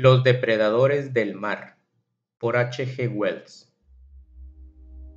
Los depredadores del mar, por H. G. Wells.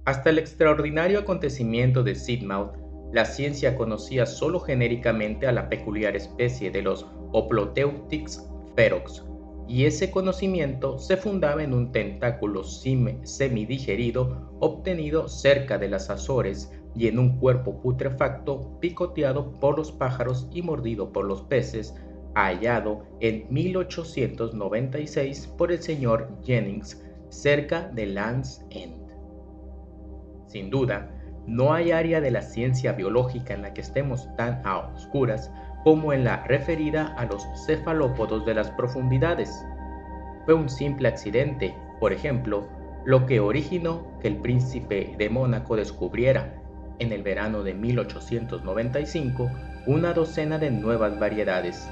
Hasta el extraordinario acontecimiento de Sidmouth, la ciencia conocía solo genéricamente a la peculiar especie de los Oplotheuthis ferox, y ese conocimiento se fundaba en un tentáculo semidigerido obtenido cerca de las Azores y en un cuerpo putrefacto picoteado por los pájaros y mordido por los peces, hallado en 1896 por el señor Jennings cerca de Land's End. Sin duda, no hay área de la ciencia biológica en la que estemos tan a oscuras como en la referida a los cefalópodos de las profundidades. Fue un simple accidente, por ejemplo, lo que originó que el príncipe de Mónaco descubriera, en el verano de 1895, una docena de nuevas variedades.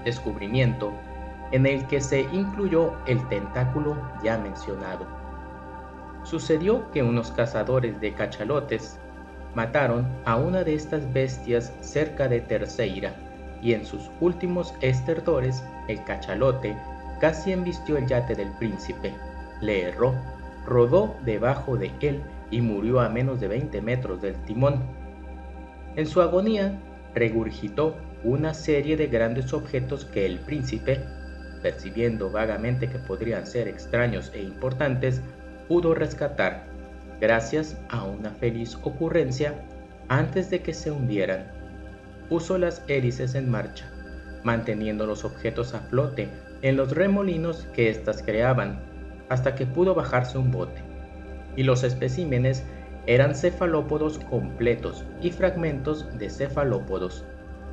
Descubrimiento en el que se incluyó el tentáculo ya mencionado. Sucedió que unos cazadores de cachalotes mataron a una de estas bestias cerca de Terceira, y en sus últimos estertores el cachalote casi embistió el yate del príncipe, le erró, rodó debajo de él y murió a menos de 20 metros del timón. En su agonía regurgitó una serie de grandes objetos que el príncipe, percibiendo vagamente que podrían ser extraños e importantes, pudo rescatar, gracias a una feliz ocurrencia, antes de que se hundieran. Puso las hélices en marcha, manteniendo los objetos a flote en los remolinos que éstas creaban, hasta que pudo bajarse un bote, y los especímenes eran cefalópodos completos y fragmentos de cefalópodos,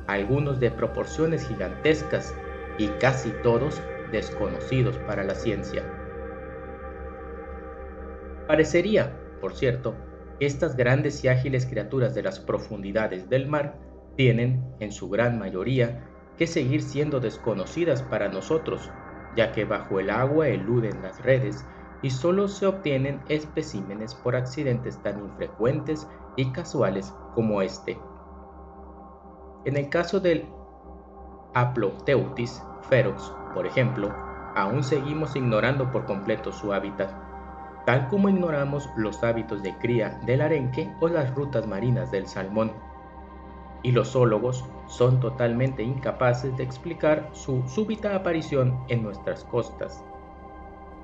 algunos de proporciones gigantescas y casi todos desconocidos para la ciencia. Parecería, por cierto, que estas grandes y ágiles criaturas de las profundidades del mar tienen, en su gran mayoría, que seguir siendo desconocidas para nosotros, ya que bajo el agua eluden las redes y solo se obtienen especímenes por accidentes tan infrecuentes y casuales como este. En el caso del Oplotheuthis ferox, por ejemplo, aún seguimos ignorando por completo su hábitat, tal como ignoramos los hábitos de cría del arenque o las rutas marinas del salmón. Y los zoólogos son totalmente incapaces de explicar su súbita aparición en nuestras costas.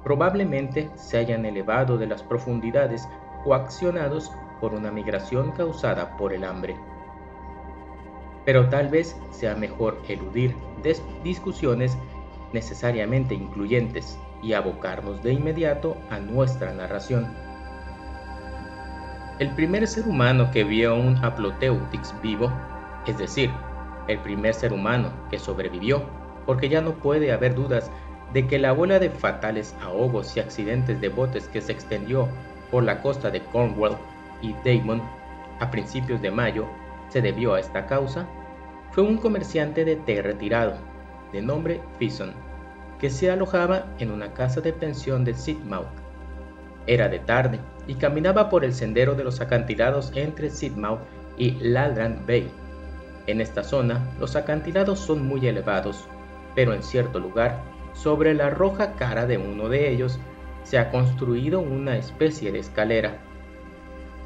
Probablemente se hayan elevado de las profundidades coaccionados por una migración causada por el hambre. Pero tal vez sea mejor eludir discusiones necesariamente incluyentes y abocarnos de inmediato a nuestra narración. El primer ser humano que vio un Oplotheuthis vivo, es decir, el primer ser humano que sobrevivió, porque ya no puede haber dudas de que la ola de fatales ahogos y accidentes de botes que se extendió por la costa de Cornwall y Devon a principios de mayo se debió a esta causa, fue un comerciante de té retirado, de nombre Fison, que se alojaba en una casa de pensión de Sidmouth. Era de tarde y caminaba por el sendero de los acantilados entre Sidmouth y Laldrand Bay. En esta zona los acantilados son muy elevados, pero en cierto lugar, sobre la roja cara de uno de ellos, se ha construido una especie de escalera.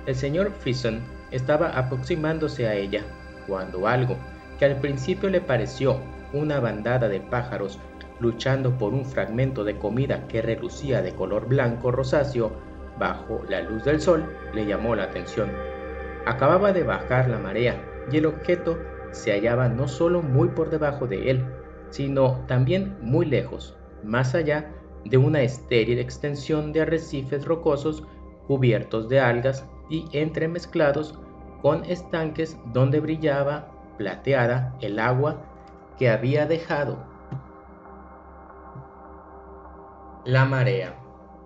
El señor Fison estaba aproximándose a ella, cuando algo que al principio le pareció una bandada de pájaros luchando por un fragmento de comida que relucía de color blanco rosáceo bajo la luz del sol, le llamó la atención. Acababa de bajar la marea y el objeto se hallaba no solo muy por debajo de él, sino también muy lejos, más allá de una estéril extensión de arrecifes rocosos cubiertos de algas y entremezclados con estanques donde brillaba plateada el agua que había dejado la marea,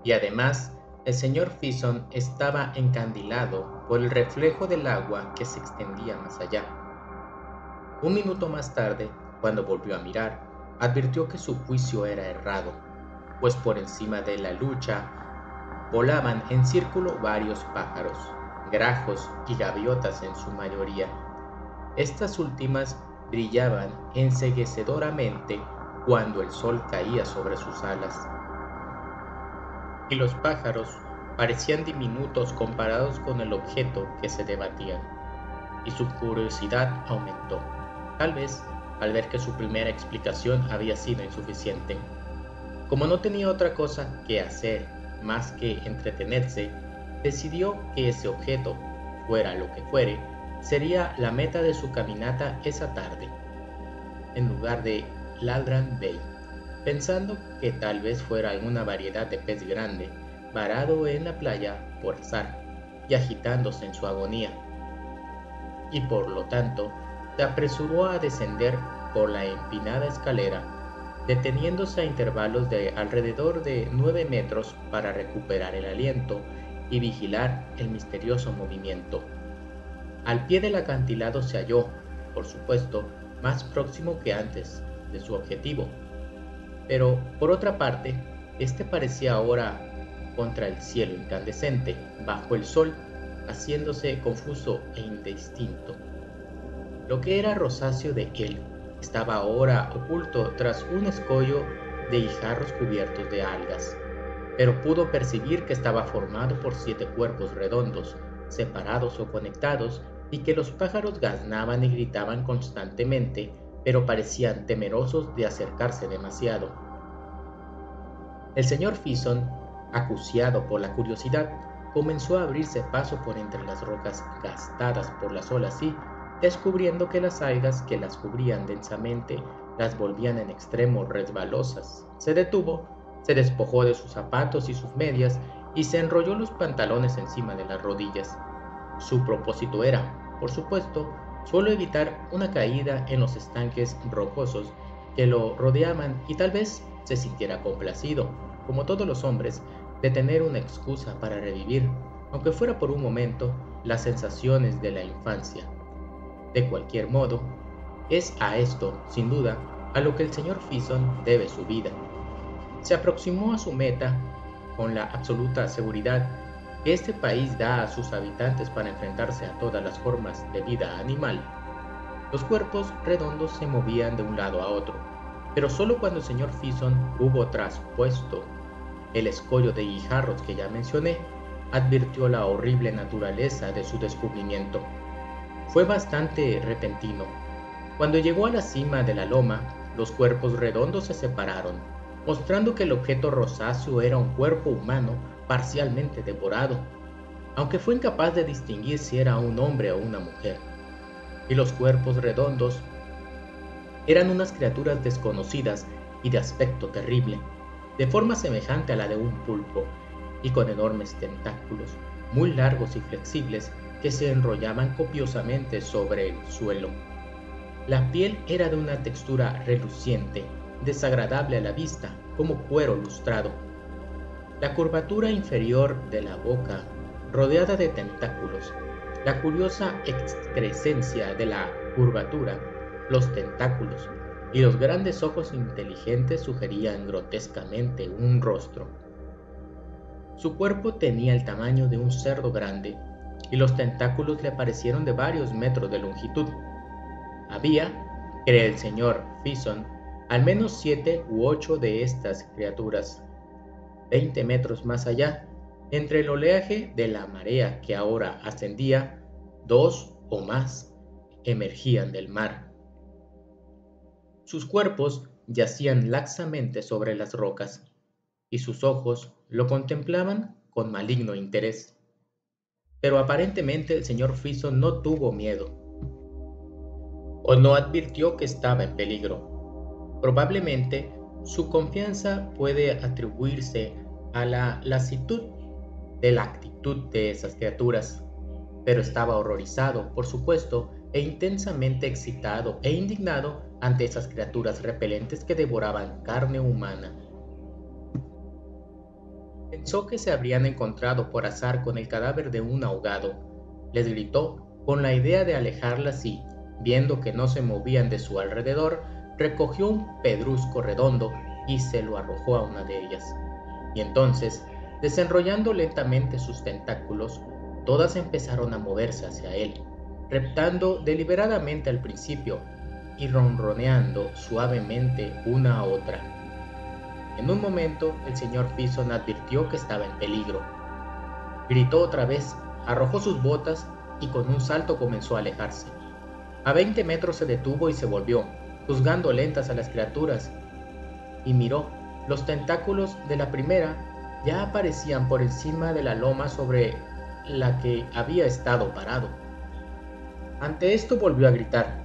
y además el señor Fison estaba encandilado por el reflejo del agua que se extendía más allá. Un minuto más tarde, cuando volvió a mirar, advirtió que su juicio era errado, pues por encima de la lucha volaban en círculo varios pájaros, grajos y gaviotas en su mayoría. Estas últimas brillaban enceguecedoramente cuando el sol caía sobre sus alas. Y los pájaros parecían diminutos comparados con el objeto que se debatían, y su curiosidad aumentó, tal vez al ver que su primera explicación había sido insuficiente. Como no tenía otra cosa que hacer más que entretenerse, decidió que ese objeto, fuera lo que fuere, sería la meta de su caminata esa tarde, en lugar de Ladran Bay, pensando que tal vez fuera alguna variedad de pez grande, varado en la playa por azar y agitándose en su agonía, y por lo tanto se apresuró a descender por la empinada escalera, deteniéndose a intervalos de alrededor de 9 metros para recuperar el aliento y vigilar el misterioso movimiento. Al pie del acantilado se halló, por supuesto, más próximo que antes de su objetivo, pero por otra parte, este parecía ahora contra el cielo incandescente, bajo el sol, haciéndose confuso e indistinto. Lo que era rosáceo de él estaba ahora oculto tras un escollo de guijarros cubiertos de algas, pero pudo percibir que estaba formado por 7 cuerpos redondos, separados o conectados, y que los pájaros gaznaban y gritaban constantemente, pero parecían temerosos de acercarse demasiado. El señor Fison, acuciado por la curiosidad, comenzó a abrirse paso por entre las rocas gastadas por las olas y, descubriendo que las algas que las cubrían densamente las volvían en extremo resbalosas, se detuvo, se despojó de sus zapatos y sus medias y se enrolló los pantalones encima de las rodillas. Su propósito era, por supuesto, solo evitar una caída en los estanques rocosos que lo rodeaban y tal vez se sintiera complacido, como todos los hombres, de tener una excusa para revivir, aunque fuera por un momento, las sensaciones de la infancia. De cualquier modo, es a esto, sin duda, a lo que el señor Fison debe su vida. Se aproximó a su meta con la absoluta seguridad que este país da a sus habitantes para enfrentarse a todas las formas de vida animal. Los cuerpos redondos se movían de un lado a otro, pero solo cuando el señor Fison hubo traspuesto el escollo de guijarros que ya mencioné, advirtió la horrible naturaleza de su descubrimiento. Fue bastante repentino. Cuando llegó a la cima de la loma, los cuerpos redondos se separaron, mostrando que el objeto rosáceo era un cuerpo humano parcialmente devorado, aunque fue incapaz de distinguir si era un hombre o una mujer. Y los cuerpos redondos eran unas criaturas desconocidas y de aspecto terrible, de forma semejante a la de un pulpo, y con enormes tentáculos, muy largos y flexibles, que se enrollaban copiosamente sobre el suelo. La piel era de una textura reluciente, desagradable a la vista, como cuero lustrado. La curvatura inferior de la boca, rodeada de tentáculos, la curiosa excrescencia de la curvatura, los tentáculos y los grandes ojos inteligentes sugerían grotescamente un rostro. Su cuerpo tenía el tamaño de un cerdo grande, y los tentáculos le parecieron de varios metros de longitud. Había, cree el señor Fison, al menos 7 u 8 de estas criaturas, 20 metros más allá, entre el oleaje de la marea que ahora ascendía, 2 o más emergían del mar. Sus cuerpos yacían laxamente sobre las rocas, y sus ojos lo contemplaban con maligno interés. Pero aparentemente el señor Fison no tuvo miedo, o no advirtió que estaba en peligro. Probablemente su confianza puede atribuirse a la lasitud de la actitud de esas criaturas, pero estaba horrorizado, por supuesto, e intensamente excitado e indignado ante esas criaturas repelentes que devoraban carne humana. Pensó que se habrían encontrado por azar con el cadáver de un ahogado. Les gritó con la idea de alejarlas y, viendo que no se movían de su alrededor, recogió un pedrusco redondo y se lo arrojó a una de ellas. Y entonces, desenrollando lentamente sus tentáculos, todas empezaron a moverse hacia él, reptando deliberadamente al principio, y ronroneando suavemente una a otra. En un momento el señor Fison advirtió que estaba en peligro. Gritó otra vez, arrojó sus botas y con un salto comenzó a alejarse. A 20 metros se detuvo y se volvió, juzgando lentas a las criaturas, y miró. Los tentáculos de la primera ya aparecían por encima de la loma sobre la que había estado parado. Ante esto volvió a gritar,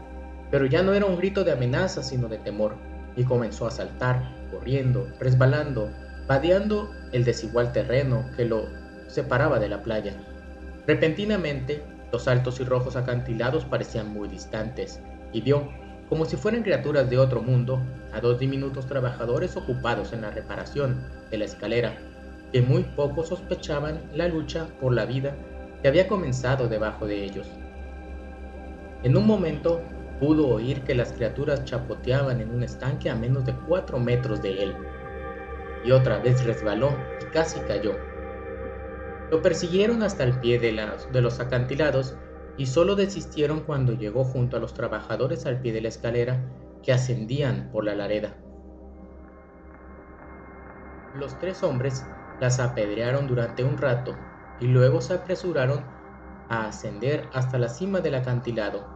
pero ya no era un grito de amenaza sino de temor, y comenzó a saltar, corriendo, resbalando, vadeando el desigual terreno que lo separaba de la playa. Repentinamente, los altos y rojos acantilados parecían muy distantes, y vio, como si fueran criaturas de otro mundo, a 2 diminutos trabajadores ocupados en la reparación de la escalera, que muy poco sospechaban la lucha por la vida que había comenzado debajo de ellos. En un momento pudo oír que las criaturas chapoteaban en un estanque a menos de 4 metros de él, y otra vez resbaló y casi cayó. Lo persiguieron hasta el pie de los acantilados y solo desistieron cuando llegó junto a los trabajadores al pie de la escalera que ascendían por la lareda. Los 3 hombres las apedrearon durante un rato y luego se apresuraron a ascender hasta la cima del acantilado,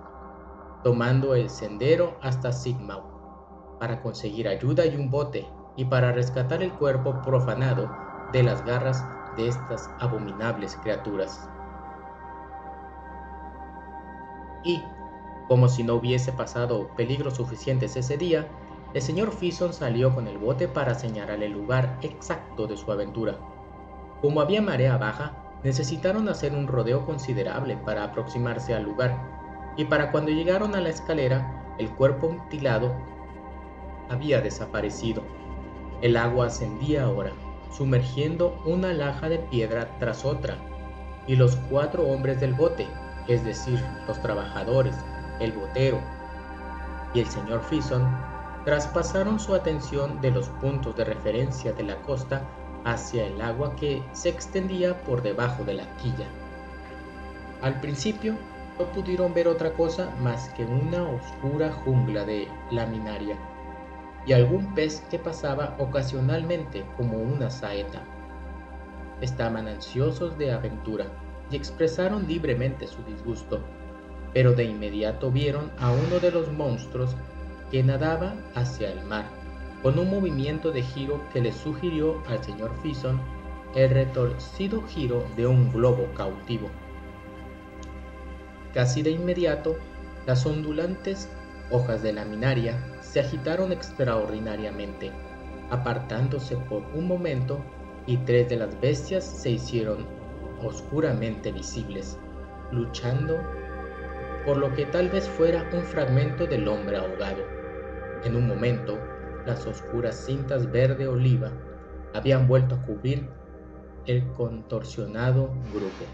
tomando el sendero hasta Sigmau, para conseguir ayuda y un bote, y para rescatar el cuerpo profanado de las garras de estas abominables criaturas. Y, como si no hubiese pasado peligros suficientes ese día, el señor Fison salió con el bote para señalar el lugar exacto de su aventura. Como había marea baja, necesitaron hacer un rodeo considerable para aproximarse al lugar, y para cuando llegaron a la escalera, el cuerpo mutilado había desaparecido. El agua ascendía ahora, sumergiendo una laja de piedra tras otra, y los 4 hombres del bote, es decir, los trabajadores, el botero y el señor Fison, traspasaron su atención de los puntos de referencia de la costa hacia el agua que se extendía por debajo de la quilla. Al principio no pudieron ver otra cosa más que una oscura jungla de laminaria y algún pez que pasaba ocasionalmente como una saeta. Estaban ansiosos de aventura y expresaron libremente su disgusto, pero de inmediato vieron a uno de los monstruos que nadaba hacia el mar, con un movimiento de giro que le sugirió al señor Fison el retorcido giro de un globo cautivo. Casi de inmediato, las ondulantes hojas de laminaria se agitaron extraordinariamente, apartándose por un momento, y 3 de las bestias se hicieron oscuramente visibles, luchando por lo que tal vez fuera un fragmento del hombre ahogado. En un momento, las oscuras cintas verde oliva habían vuelto a cubrir el contorsionado grupo.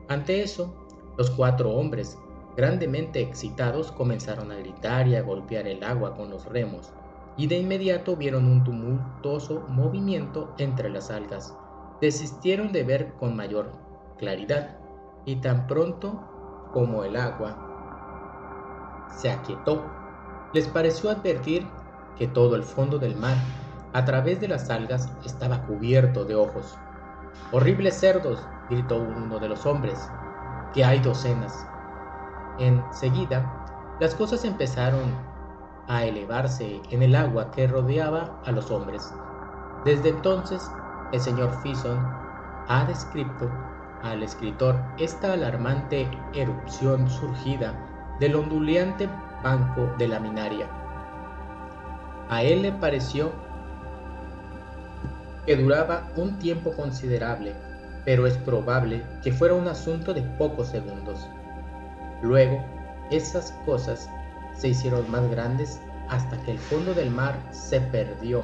Ante eso, los 4 hombres, grandemente excitados, comenzaron a gritar y a golpear el agua con los remos, y de inmediato vieron un tumultuoso movimiento entre las algas. Desistieron de ver con mayor claridad, y tan pronto como el agua se aquietó, les pareció advertir que todo el fondo del mar, a través de las algas, estaba cubierto de ojos. «¡Horribles cerdos!», gritó uno de los hombres, «que hay docenas». Enseguida, las cosas empezaron a elevarse en el agua que rodeaba a los hombres. Desde entonces, el señor Fison ha descrito al escritor esta alarmante erupción surgida del ondulante banco de laminaria. A él le pareció que duraba un tiempo considerable, pero es probable que fuera un asunto de pocos segundos. Luego, esas cosas se hicieron más grandes hasta que el fondo del mar se perdió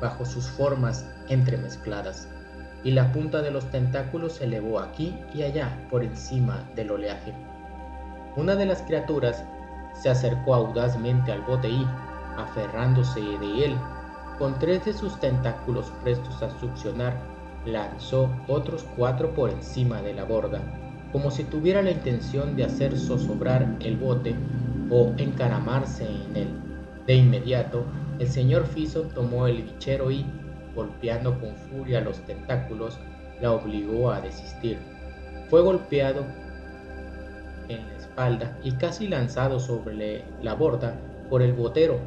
bajo sus formas entremezcladas, y la punta de los tentáculos se elevó aquí y allá por encima del oleaje. Una de las criaturas se acercó audazmente al bote y, aferrándose de él, con 3 de sus tentáculos prestos a succionar, lanzó otros 4 por encima de la borda, como si tuviera la intención de hacer zozobrar el bote o encaramarse en él. De inmediato, el señor Fison tomó el bichero y, golpeando con furia los tentáculos, la obligó a desistir. Fue golpeado en la espalda y casi lanzado sobre la borda por el botero,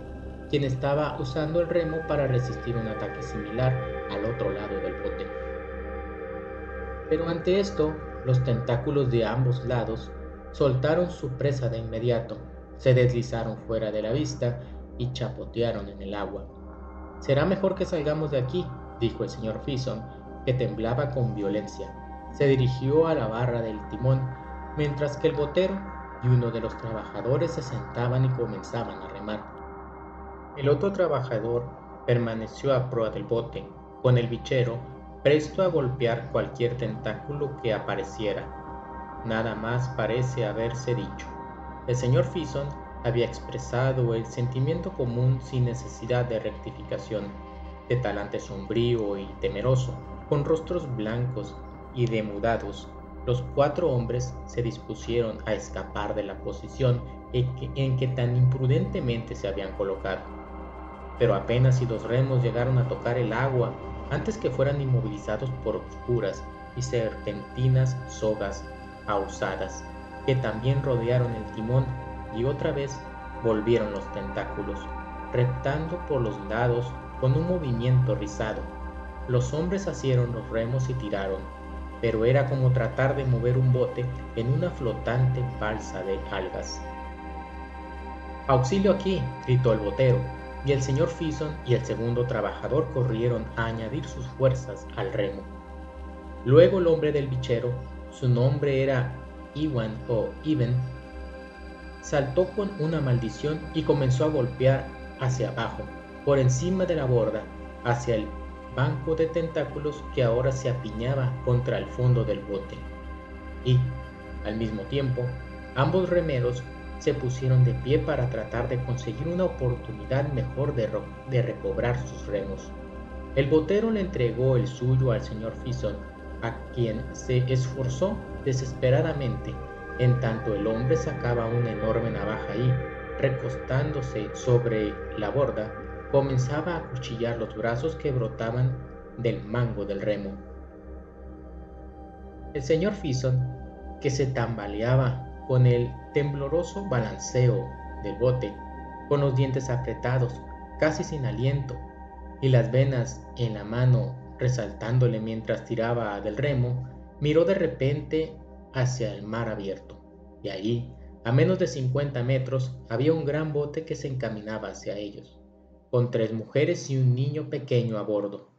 quien estaba usando el remo para resistir un ataque similar al otro lado del bote. Pero ante esto, los tentáculos de ambos lados soltaron su presa de inmediato, se deslizaron fuera de la vista y chapotearon en el agua. «Será mejor que salgamos de aquí», dijo el señor Fison, que temblaba con violencia. Se dirigió a la barra del timón, mientras que el botero y uno de los trabajadores se sentaban y comenzaban a remar. El otro trabajador permaneció a proa del bote, con el bichero, presto a golpear cualquier tentáculo que apareciera. Nada más parece haberse dicho. El señor Fison había expresado el sentimiento común sin necesidad de rectificación. De talante sombrío y temeroso, con rostros blancos y demudados, los 4 hombres se dispusieron a escapar de la posición en que tan imprudentemente se habían colocado. Pero apenas si los remos llegaron a tocar el agua antes que fueran inmovilizados por oscuras y serpentinas sogas ahuzadas que también rodearon el timón, y otra vez volvieron los tentáculos, reptando por los lados con un movimiento rizado. Los hombres asieron los remos y tiraron, pero era como tratar de mover un bote en una flotante balsa de algas. «¡Auxilio aquí!», gritó el botero, y el señor Fison y el segundo trabajador corrieron a añadir sus fuerzas al remo. Luego el hombre del bichero, su nombre era Iwan o Iben, saltó con una maldición y comenzó a golpear hacia abajo, por encima de la borda, hacia el banco de tentáculos que ahora se apiñaba contra el fondo del bote. Y, al mismo tiempo, ambos remeros se pusieron de pie para tratar de conseguir una oportunidad mejor de recobrar sus remos. El botero le entregó el suyo al señor Fison, a quien se esforzó desesperadamente, en tanto el hombre sacaba una enorme navaja y, recostándose sobre la borda, comenzaba a acuchillar los brazos que brotaban del mango del remo. El señor Fison, que se tambaleaba con el tembloroso balanceo del bote, con los dientes apretados, casi sin aliento, y las venas en la mano resaltándole mientras tiraba del remo, miró de repente hacia el mar abierto, y allí, a menos de 50 metros, había un gran bote que se encaminaba hacia ellos, con 3 mujeres y un niño pequeño a bordo.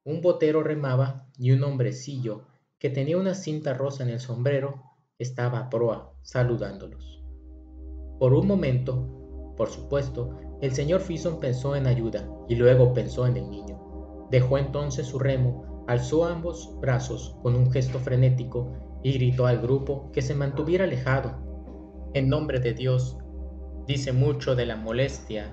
Un botero remaba y un hombrecillo que tenía una cinta rosa en el sombrero estaba a proa saludándolos. Por un momento, por supuesto, el señor Fison pensó en ayuda y luego pensó en el niño. Dejó entonces su remo, alzó ambos brazos con un gesto frenético y gritó al grupo que se mantuviera alejado. «En nombre de Dios», dice mucho de la molestia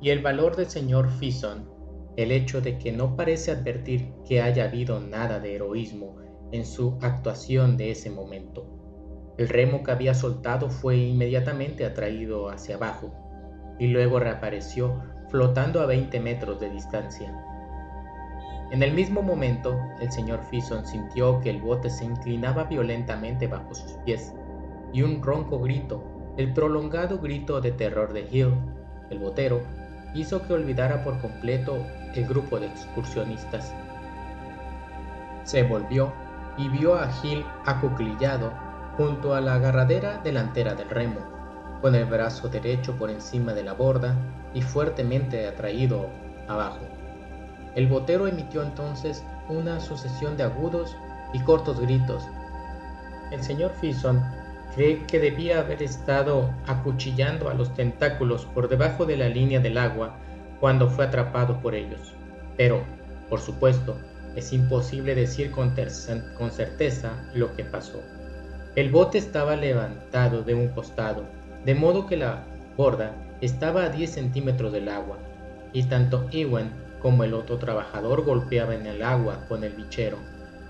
y el valor del señor Fison el hecho de que no parece advertir que haya habido nada de heroísmo en su actuación de ese momento. El remo que había soltado fue inmediatamente atraído hacia abajo y luego reapareció flotando a 20 metros de distancia. En el mismo momento, el señor Fison sintió que el bote se inclinaba violentamente bajo sus pies, y un ronco grito, el prolongado grito de terror de Hill, el botero, hizo que olvidara por completo el grupo de excursionistas. Se volvió y vio a Hill acuclillado junto a la agarradera delantera del remo, con el brazo derecho por encima de la borda y fuertemente atraído abajo. El botero emitió entonces una sucesión de agudos y cortos gritos. El señor Fison cree que debía haber estado acuchillando a los tentáculos por debajo de la línea del agua cuando fue atrapado por ellos, pero, por supuesto, es imposible decir con certeza lo que pasó. El bote estaba levantado de un costado, de modo que la borda estaba a 10 centímetros del agua, y tanto Ewan como el otro trabajador golpeaban el agua con el bichero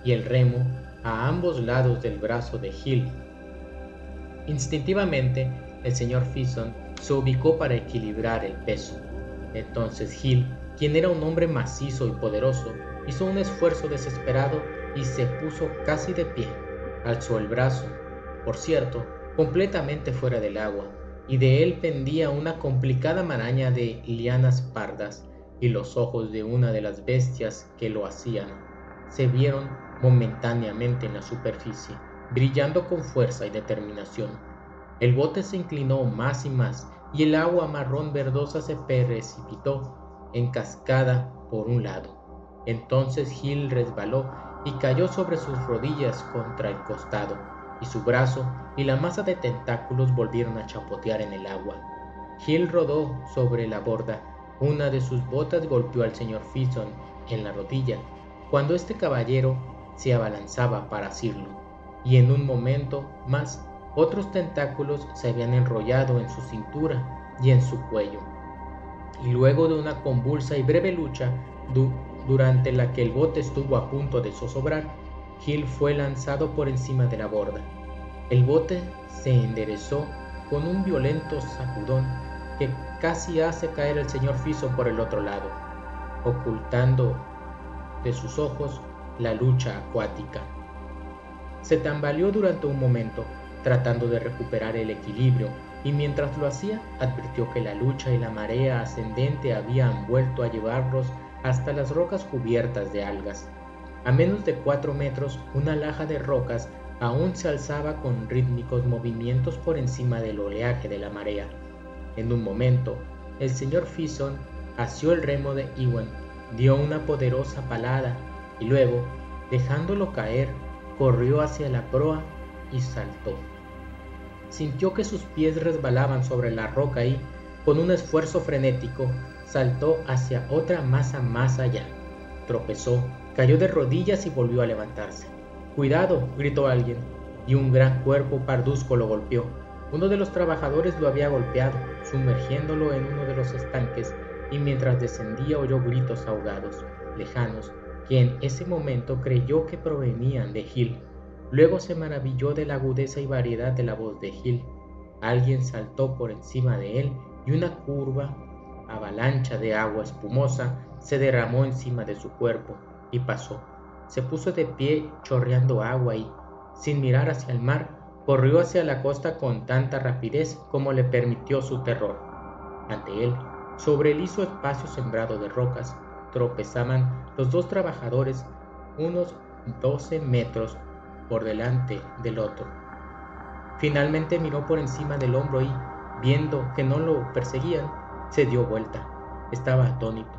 y el remo a ambos lados del brazo de Hill. Instintivamente, el señor Fison se ubicó para equilibrar el peso. Entonces Hill, quien era un hombre macizo y poderoso, hizo un esfuerzo desesperado y se puso casi de pie. Alzó el brazo, por cierto, completamente fuera del agua, y de él pendía una complicada maraña de lianas pardas, y los ojos de una de las bestias que lo hacían se vieron momentáneamente en la superficie, brillando con fuerza y determinación. El bote se inclinó más y más, y el agua marrón verdosa se precipitó en cascada por un lado. Entonces Hill resbaló y cayó sobre sus rodillas contra el costado, y su brazo y la masa de tentáculos volvieron a chapotear en el agua. Hill rodó sobre la borda. Una de sus botas golpeó al señor Fison en la rodilla, cuando este caballero se abalanzaba para asirlo, y en un momento más otros tentáculos se habían enrollado en su cintura y en su cuello. Y luego de una convulsa y breve lucha, durante la que el bote estuvo a punto de zozobrar, Hill fue lanzado por encima de la borda. El bote se enderezó con un violento sacudón que casi hace caer al señor Fison por el otro lado, ocultando de sus ojos la lucha acuática. Se tambaleó durante un momento, tratando de recuperar el equilibrio, y mientras lo hacía, advirtió que la lucha y la marea ascendente habían vuelto a llevarlos hasta las rocas cubiertas de algas. A menos de 4 metros, una laja de rocas aún se alzaba con rítmicos movimientos por encima del oleaje de la marea. En un momento, el señor Fison asió el remo de Ewan, dio una poderosa palada y luego, dejándolo caer, corrió hacia la proa y saltó. Sintió que sus pies resbalaban sobre la roca y, con un esfuerzo frenético, saltó hacia otra masa más allá. Tropezó, cayó de rodillas y volvió a levantarse. ¡Cuidado!, gritó alguien, y un gran cuerpo parduzco lo golpeó. Uno de los trabajadores lo había golpeado, sumergiéndolo en uno de los estanques, y mientras descendía oyó gritos ahogados, lejanos, que en ese momento creyó que provenían de Hill. Luego se maravilló de la agudeza y variedad de la voz de Hill. Alguien saltó por encima de él y una curva avalancha de agua espumosa se derramó encima de su cuerpo y pasó. Se puso de pie chorreando agua y, sin mirar hacia el mar, corrió hacia la costa con tanta rapidez como le permitió su terror. Ante él, sobre el liso espacio sembrado de rocas, tropezaban los dos trabajadores unos 12 metros por delante del otro. Finalmente miró por encima del hombro y, viendo que no lo perseguían, se dio vuelta. Estaba atónito.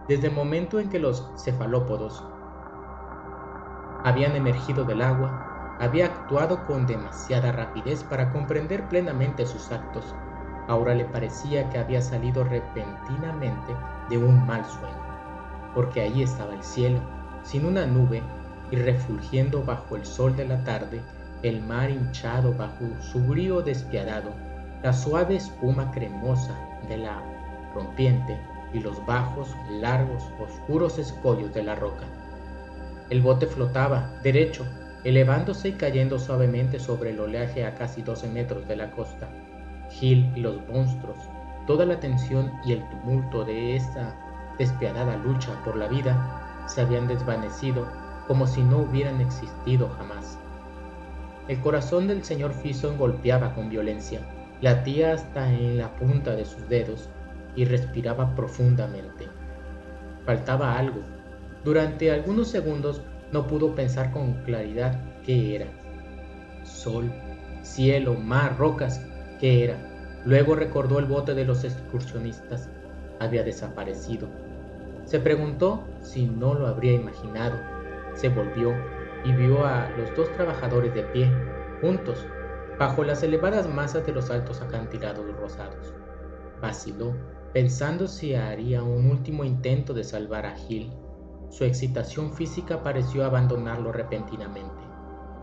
Desde el momento en que los cefalópodos habían emergido del agua, había actuado con demasiada rapidez para comprender plenamente sus actos. Ahora le parecía que había salido repentinamente de un mal sueño, porque allí estaba el cielo, sin una nube, y refulgiendo bajo el sol de la tarde, el mar hinchado bajo su brío despiadado, la suave espuma cremosa de la rompiente y los bajos, largos, oscuros escollos de la roca. El bote flotaba, derecho, elevándose y cayendo suavemente sobre el oleaje a casi 12 metros de la costa. Hill y los monstruos, toda la tensión y el tumulto de esta despiadada lucha por la vida, se habían desvanecido como si no hubieran existido jamás. El corazón del señor Fison golpeaba con violencia, latía hasta en la punta de sus dedos y respiraba profundamente. Faltaba algo. Durante algunos segundos no pudo pensar con claridad qué era. Sol, cielo, mar, rocas, ¿qué era? Luego recordó el bote de los excursionistas. Había desaparecido. Se preguntó si no lo habría imaginado. Se volvió y vio a los dos trabajadores de pie, juntos, bajo las elevadas masas de los altos acantilados rosados. Vaciló, pensando si haría un último intento de salvar a Hill. Su excitación física pareció abandonarlo repentinamente,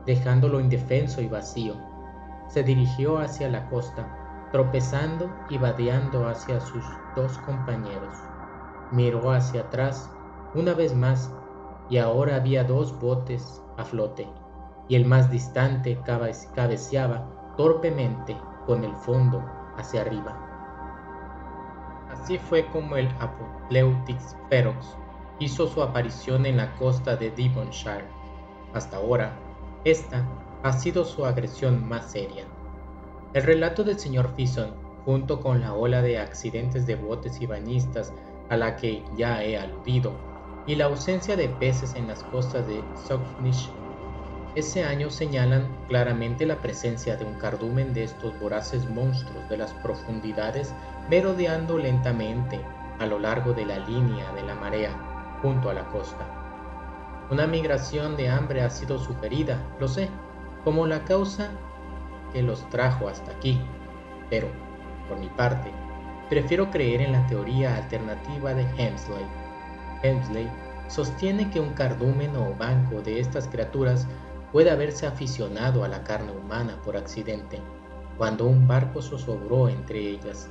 dejándolo indefenso y vacío. Se dirigió hacia la costa, tropezando y vadeando hacia sus dos compañeros. Miró hacia atrás una vez más, y ahora había dos botes a flote, y el más distante cabeceaba torpemente con el fondo hacia arriba. Así fue como el Apopleutix ferox hizo su aparición en la costa de Devonshire. Hasta ahora, esta ha sido su agresión más seria. El relato del Sr. Fison, junto con la ola de accidentes de botes y bañistas a la que ya he aludido, y la ausencia de peces en las costas de Socknish, ese año señalan claramente la presencia de un cardumen de estos voraces monstruos de las profundidades merodeando lentamente a lo largo de la línea de la marea junto a la costa. Una migración de hambre ha sido sugerida, lo sé, como la causa que los trajo hasta aquí, pero, por mi parte, prefiero creer en la teoría alternativa de Hemsley. Hemsley sostiene que un cardumen o banco de estas criaturas puede haberse aficionado a la carne humana por accidente, cuando un barco zozobró entre ellas,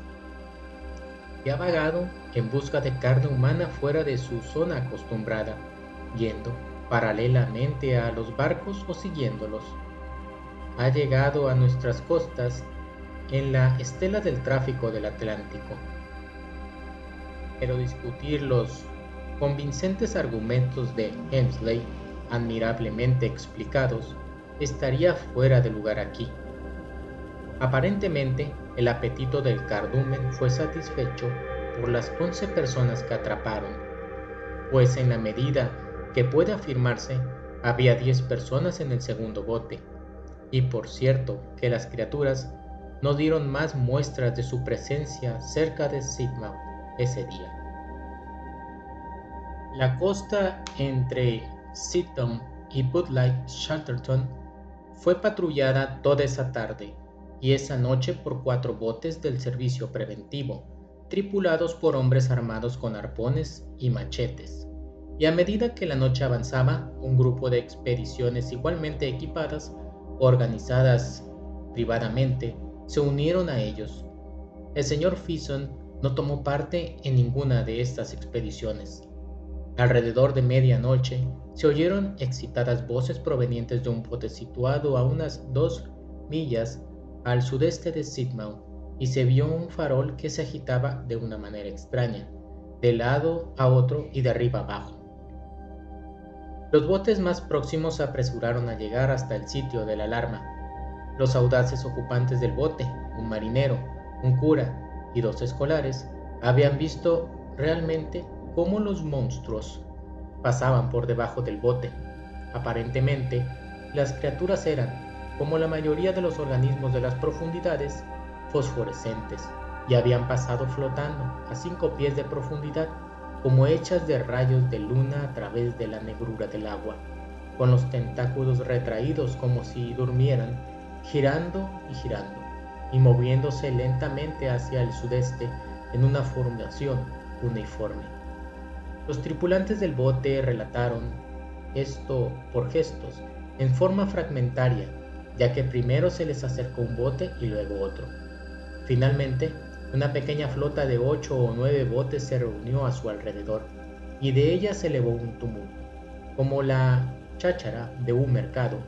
y ha vagado en busca de carne humana fuera de su zona acostumbrada, yendo paralelamente a los barcos o siguiéndolos. Ha llegado a nuestras costas en la estela del tráfico del Atlántico. Pero discutir los convincentes argumentos de Hemsley, admirablemente explicados, estaría fuera de lugar aquí. Aparentemente, el apetito del cardumen fue satisfecho por las 11 personas que atraparon, pues en la medida que puede afirmarse, había 10 personas en el segundo bote, y por cierto que las criaturas no dieron más muestras de su presencia cerca de Sidmouth ese día. La costa entre Sidmouth y Budlight Chatterton fue patrullada toda esa tarde y esa noche por 4 botes del servicio preventivo, tripulados por hombres armados con arpones y machetes, y a medida que la noche avanzaba, un grupo de expediciones igualmente equipadas, organizadas privadamente, se unieron a ellos. El Sr. Fison no tomó parte en ninguna de estas expediciones. Alrededor de medianoche se oyeron excitadas voces provenientes de un bote situado a unas 2 millas al sudeste de Sidmouth, y se vio un farol que se agitaba de una manera extraña, de lado a otro y de arriba abajo. Los botes más próximos se apresuraron a llegar hasta el sitio de la alarma. Los audaces ocupantes del bote, un marinero, un cura y 2 escolares, habían visto realmente cómo los monstruos pasaban por debajo del bote. Aparentemente, las criaturas eran, como la mayoría de los organismos de las profundidades, fosforescentes, y habían pasado flotando a 5 pies de profundidad, como hechas de rayos de luna a través de la negrura del agua, con los tentáculos retraídos como si durmieran, girando y moviéndose lentamente hacia el sudeste en una formación uniforme. Los tripulantes del bote relataron esto por gestos, en forma fragmentaria, ya que primero se les acercó un bote y luego otro. Finalmente, una pequeña flota de 8 o 9 botes se reunió a su alrededor, y de ella se elevó un tumulto, como la cháchara de un mercado,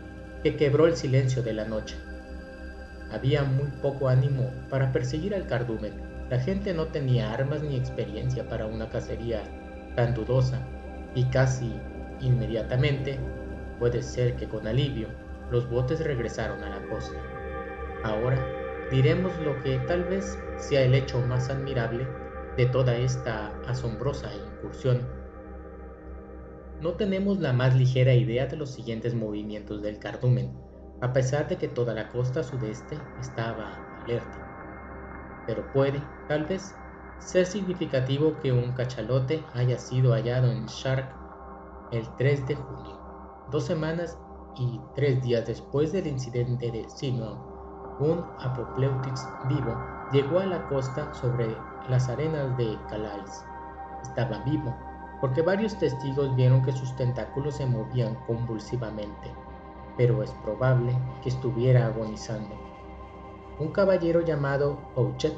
que quebró el silencio de la noche. Había muy poco ánimo para perseguir al cardumen. La gente no tenía armas ni experiencia para una cacería tan dudosa, y casi inmediatamente, puede ser que con alivio, los botes regresaron a la costa. Ahora diremos lo que tal vez sea el hecho más admirable de toda esta asombrosa incursión. No tenemos la más ligera idea de los siguientes movimientos del cardumen, a pesar de que toda la costa sudeste estaba alerta. Pero puede, tal vez, ser significativo que un cachalote haya sido hallado en Shark el 3 de junio, 2 semanas y 3 días después del incidente de Sidmouth. Un Apopleutix vivo llegó a la costa sobre las arenas de Calais. Estaba vivo, porque varios testigos vieron que sus tentáculos se movían convulsivamente, pero es probable que estuviera agonizando. Un caballero llamado Pouchet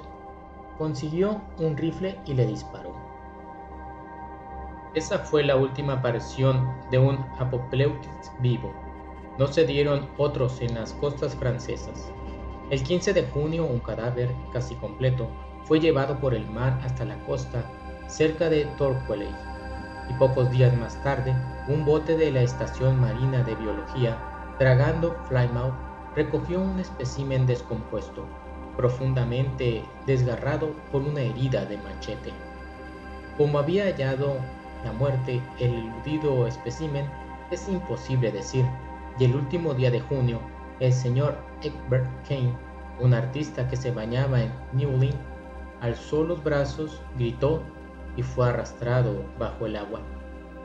consiguió un rifle y le disparó. Esa fue la última aparición de un Apopleutix vivo. No se dieron otros en las costas francesas. El 15 de junio, un cadáver casi completo fue llevado por el mar hasta la costa cerca de Torquay, y pocos días más tarde, un bote de la Estación Marina de Biología, tragando Plymouth, recogió un espécimen descompuesto, profundamente desgarrado por una herida de machete. Como había hallado la muerte el eludido espécimen, es imposible decir, y el último día de junio, el señor Egbert Kane, un artista que se bañaba en Newlyn, alzó los brazos, gritó y fue arrastrado bajo el agua.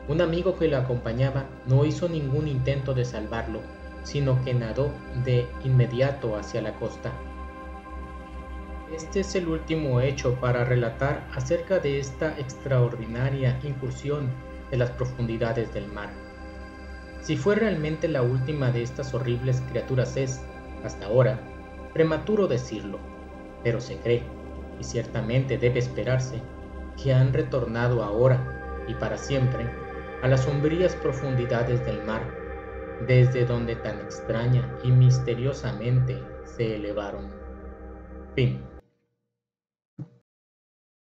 Un amigo que lo acompañaba no hizo ningún intento de salvarlo, sino que nadó de inmediato hacia la costa. Este es el último hecho para relatar acerca de esta extraordinaria incursión de las profundidades del mar. Si fue realmente la última de estas horribles criaturas es, hasta ahora, prematuro decirlo, pero se cree, y ciertamente debe esperarse, que han retornado ahora y para siempre a las sombrías profundidades del mar, desde donde tan extraña y misteriosamente se elevaron. Fin.